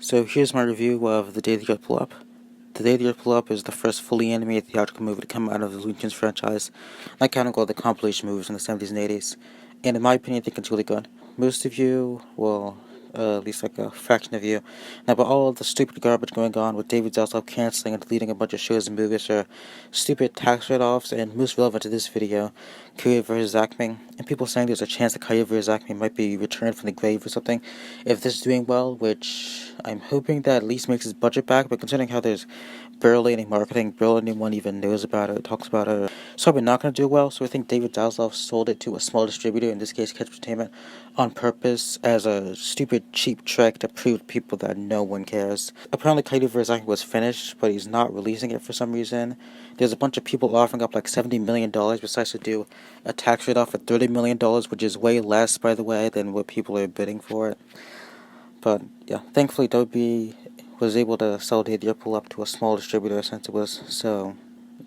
So here's my review of The Day the Earth Blew Up. The Day the Earth Blew Up is the first fully animated theatrical movie to come out of the LooneyTunes franchise, not counting all the compilation movies from the 70s and 80s. And in my opinion, I think it's really good. Most of you, well, at least like a fraction of you, know about all of the stupid garbage going on with David Zaslav canceling and deleting a bunch of shows and movies for stupid tax write-offs, and most relevant to this video, Korea vs. Acme, and people saying there's a chance that Korea vs. Acme might be returned from the grave or something if this is doing well, which I'm hoping that at least makes its budget back, but considering how there's barely any marketing, barely anyone even knows about it, talks about it, it's probably not going to do well. So I think David Zaslav sold it to a small distributor, in this case Catch Entertainment, on purpose as a stupid, cheap trick to prove to people that no one cares. Apparently Korea vs. Acme was finished, but he's not releasing it for some reason. There's a bunch of people offering up like $70 million besides to do a tax write-off for $30 million, which is way less, by the way, than what people are bidding for it. But yeah, thankfully WB was able to sell Day the Earth Blew Up to a small distributor since it was so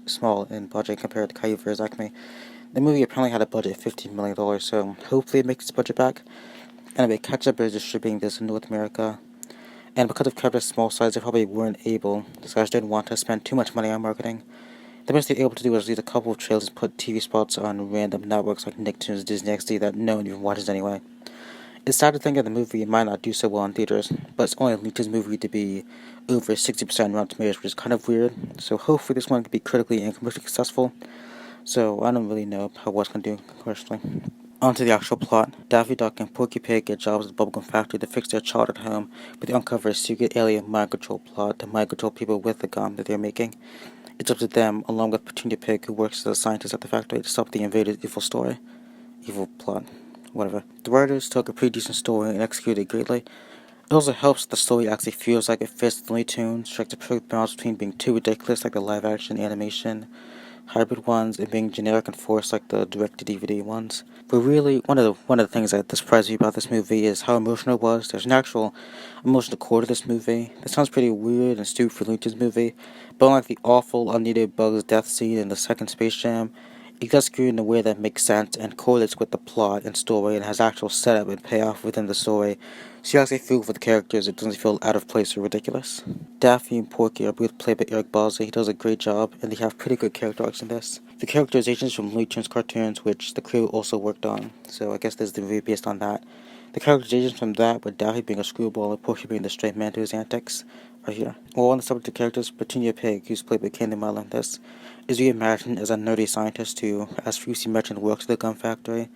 small in budget compared to Korea vs. Acme. The movie apparently had a budget of $15 million, so hopefully it makes its budget back. Anyway, Ketchup is distributing this in North America, and because of Ketchup's small size, they probably weren't able, slash didn't want to spend too much money on marketing. The best they were able to do was release a couple of trailers and put TV spots on random networks like Nicktoons, Disney XD that no one even watches anyway. It's sad to think that the movie might not do so well in theaters, but it's only a LooneyTunes movie to be over 60% Rotten Tomatoes, which is kind of weird. So hopefully this one can be critically and commercially successful. So I don't really know how it's going to do commercially. On to the actual plot. DaffyDuck and PorkyPig get jobs at the bubblegum factory to fix their child at home, but they uncover a secret alien mind control plot to mind control people with the gum that they're making. It's up to them, along with Petunia Pig, who works as a scientist at the factory, to stop the invaders' evil plot. Whatever. The writers took a pretty decent story and executed it greatly. It also helps that the story actually feels like it fits the LooneyTunes, strikes a perfect balance between being too ridiculous like the live-action animation hybrid ones and being generic and forced like the direct-to-DVD ones. But really, one of the things that surprised me about this movie is how emotional it was. There's an actual emotional core to this movie. That sounds pretty weird and stupid for a LooneyTunes movie, but unlike the awful, unneeded Bugs death scene in the second Space Jam, it does screw in a way that makes sense and correlates with the plot and story and has actual setup and payoff within the story, so you actually feel for the characters. It doesn't feel out of place or ridiculous. Daffy and Porky are both played by Eric Balsey. He does a great job, and they have pretty good character arcs in this. The characterizations from LooneyTunes cartoons, which the crew also worked on, so I guess this is the movie based on that. The characterizations from that, with Daffy being a screwball and Porky being the straight man to his antics, are here. While on the subject of characters, Petunia Pig, who's played by Candy Mile in this, is reimagined as a nerdy scientist who, as Frucy mentioned, works at the gum factory.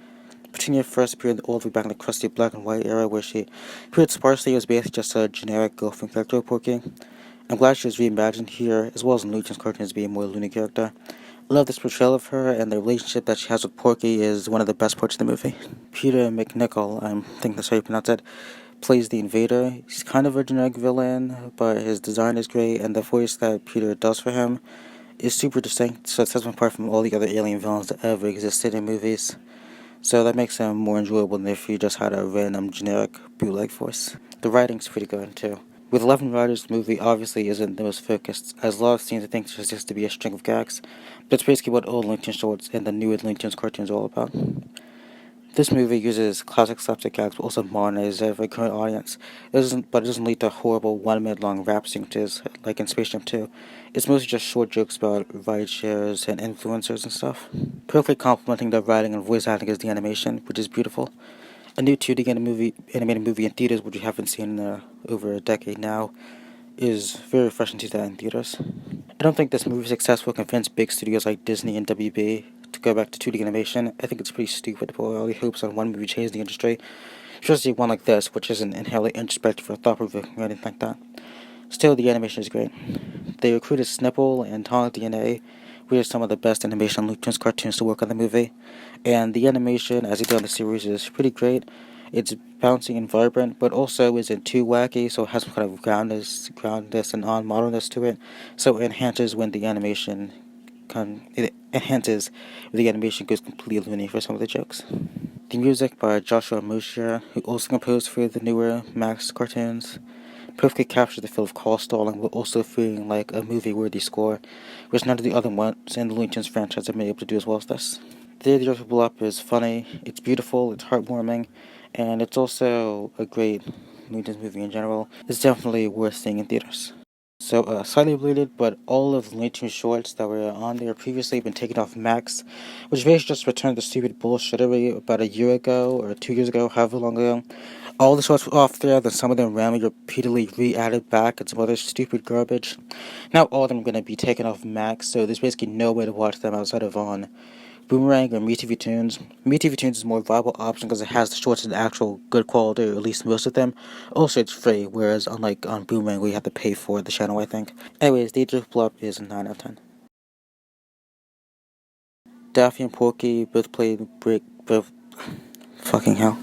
Petunia first appeared all the way back in the crusty black and white era, where she appeared sparsely as basically just a generic girlfriend character of Porky. I'm glad she was reimagined here, as well as in LooneyTunes cartoons being a more loony character. I love this portrayal of her, and the relationship that she has with Porky is one of the best parts of the movie. Peter McNichol, I think that's how you pronounce it, plays the invader. He's kind of a generic villain, but his design is great, and the voice that Peter does for him is super distinct, so it sets him apart from all the other alien villains that ever existed in movies. So that makes him more enjoyable than if you just had a random generic bootleg voice. The writing's pretty good too. With 11 writers, the movie obviously isn't the most focused, as a lot of scenes I think there's just to be a string of gags, but it's basically what old LooneyTunes shorts and the newer LooneyTunes cartoons are all about. This movie uses classic slapstick gags, but also modernizes it for a current audience. It doesn't lead to horrible 1 minute long rap sequences like in Space Jam 2. It's mostly just short jokes about ride shares and influencers and stuff. Perfectly complementing the writing and voice acting is the animation, which is beautiful. A new 2D animated movie in theaters, which we haven't seen in over a decade now, is very refreshing to see that in theaters. I don't think this movie's success will convince big studios like Disney and WB to go back to 2D animation. I think it's pretty stupid to put all your hopes on one movie changing the industry, especially one like this, which isn't inherently introspective or thought-provoking or anything like that. Still, the animation is great. They recruited Snipple and Tonic DNA, which are some of the best animation LooneyTunes cartoons to work on the movie, and the animation, as they do on the series, is pretty great. It's bouncy and vibrant, but also isn't too wacky, so it has some kind of groundness and on-moderness to it, so it enhances when the animation goes completely loony for some of the jokes. The music by Joshua Mosher, who also composed for the newer Max cartoons, perfectly captures the feel of call stalling while also feeling like a movie-worthy score, which none of the other ones in the LooneyTunes franchise have been able to do as well as this. The Day the Earth Blew Up is funny, it's beautiful, it's heartwarming, and it's also a great Looney Tunes movie in general, is definitely worth seeing in theaters. So, slightly related, but all of the Looney Tunes shorts that were on there previously have been taken off Max, which basically just returned the stupid bullshittery about a year ago, or 2 years ago, however long ago. All the shorts were off there, then some of them randomly repeatedly re-added back, and some other stupid garbage. Now all of them are going to be taken off Max, so there's basically no way to watch them outside of on Boomerang or MeTV Tunes. MeTV Tunes is a more viable option because it has the shorts in actual good quality, or at least most of them. Also, it's free, whereas unlike on Boomerang, where you have to pay for the channel, I think. Anyways, the Drift Blow Up is a 9 out of 10. Daffy and Porky both played Brick. Both. Fucking hell.